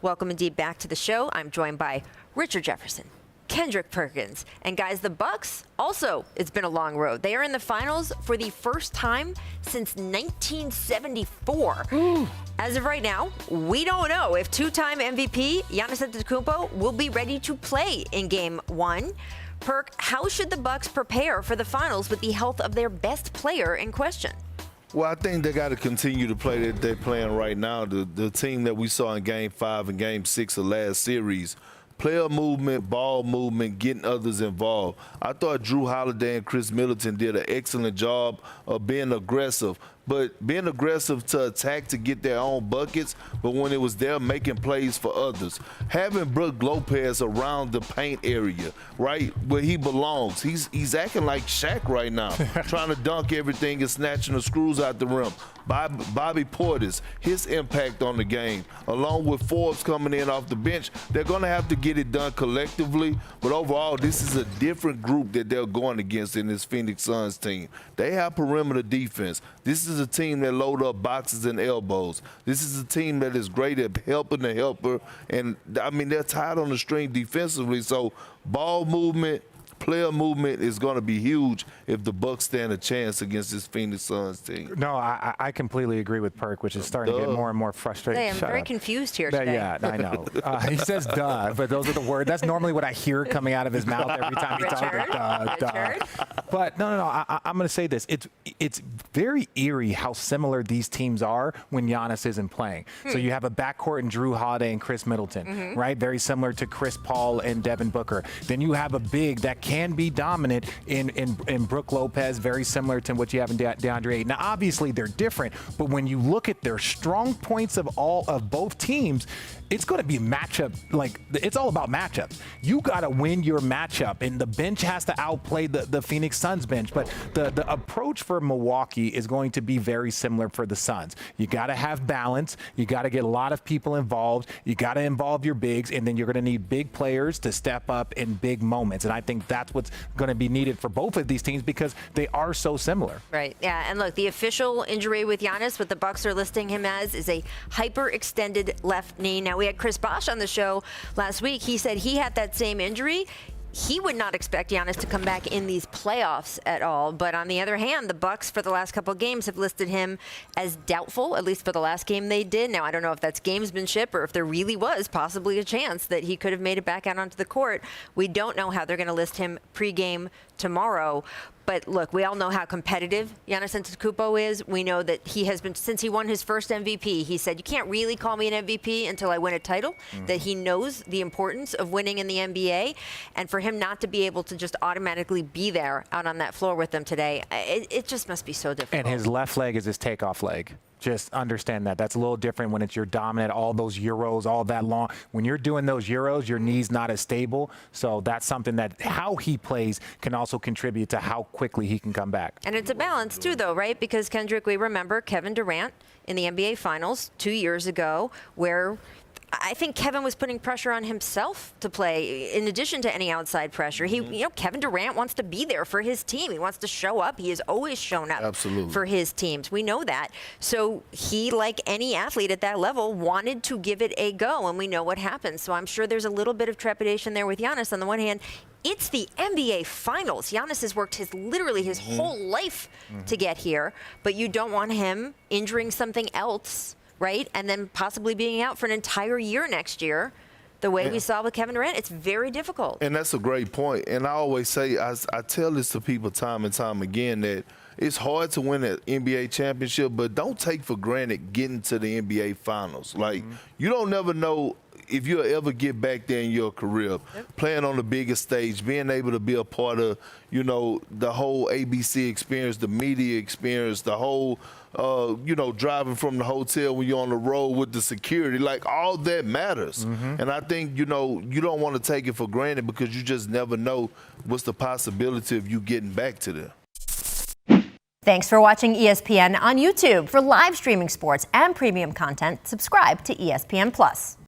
Welcome indeed back to the show. I'm joined by Richard Jefferson, Kendrick Perkins, and guys, the Bucks also, it's been a long road. They are in the finals for the first time since 1974. As of right now, we don't know if two-time MVP Giannis Antetokounmpo will be ready to play in Game 1. Perk, how should the Bucks prepare for the finals with the health of their best player in question? Well, I think they got to continue to play that they're playing right now. The team that we saw in Game 5 and Game 6 of last series, player movement, ball movement, getting others involved. I thought Drew Holiday and Chris Middleton did an excellent job of being aggressive, but being aggressive to attack to get their own buckets, but when it was there making plays for others. Having Brook Lopez around the paint area, right, where he belongs. He's acting like Shaq right now, trying to dunk everything and snatching the screws out the rim. Bobby Portis, his impact on the game, along with Forbes coming in off the bench, they're going to have to get it done collectively, but overall, this is a different group that they're going against in this Phoenix Suns team. They have perimeter defense. This is a team that load up boxes and elbows. This is a team that is great at helping the helper, and, I mean, they're tied on the string defensively, so ball movement, player movement is going to be huge if the Bucks stand a chance against this Phoenix Suns team. No, I completely agree with Perk, which is starting to get more and more frustrating. Hey, I'm very confused here today. Yeah, I know. He says duh, but those are the words. That's normally what I hear coming out of his mouth every time he talks. Duh. But no. I'm going to say this. It's very eerie how similar these teams are when Giannis isn't playing. So you have a backcourt in Drew Holiday and Chris Middleton, right? Very similar to Chris Paul and Devin Booker. Then you have a big that can be dominant in Brook Lopez, very similar to what you have in DeAndre Ayton. Now, obviously, they're different, but when you look at their strong points of both teams, it's going to be matchup. Like, it's all about matchups. You got to win your matchup, and the bench has to outplay the Phoenix Suns bench. But the approach for Milwaukee is going to be very similar for the Suns. You got to have balance. You got to get a lot of people involved. You got to involve your bigs, and then you're going to need big players to step up in big moments. And I think that's what's going to be needed for both of these teams because they are so similar. Right. Yeah. And look, the official injury with Giannis, what the Bucks are listing him as, is a hyperextended left knee. Now, we had Chris Bosh on the show last week. He said he had that same injury. He would not expect Giannis to come back in these playoffs at all. But on the other hand, the Bucks for the last couple of games have listed him as doubtful, at least for the last game they did. Now, I don't know if that's gamesmanship or if there really was possibly a chance that he could have made it back out onto the court. We don't know how they're going to list him pregame tomorrow. But look, we all know how competitive Giannis Antetokounmpo is. We know that he has been, since he won his first MVP, he said, you can't really call me an MVP until I win a title, that he knows the importance of winning in the NBA. And for him not to be able to just automatically be there out on that floor with them today, it just must be so difficult. And his left leg is his takeoff leg. Just understand that. That's a little different when it's your dominant, all those Euros, all that long. When you're doing those Euros, your knee's not as stable. So that's something that how he plays can also contribute to how quickly he can come back. And it's a balance too, though, right? Because, Kendrick, we remember Kevin Durant in the NBA Finals 2 years ago where I think Kevin was putting pressure on himself to play in addition to any outside pressure. Kevin Durant wants to be there for his team. He wants to show up. He has always shown up for his teams. We know that. So he, like any athlete at that level, wanted to give it a go, and we know what happens. So I'm sure there's a little bit of trepidation there with Giannis. On the one hand, it's the NBA Finals. Giannis has worked literally his whole life to get here, but you don't want him injuring something else, right? And then possibly being out for an entire year next year, the way we saw with Kevin Durant. It's very difficult. And that's a great point. And I always say, I tell this to people time and time again, that it's hard to win an NBA championship, but don't take for granted getting to the NBA Finals. Like, you don't never know if you'll ever get back there in your career, playing on the biggest stage, being able to be a part of, the whole ABC experience, the media experience, the whole, driving from the hotel when you're on the road with the security, like all that matters. And I think, you don't want to take it for granted because you just never know what's the possibility of you getting back to there. Thanks for watching ESPN on YouTube. For live streaming sports and premium content, subscribe to ESPN+.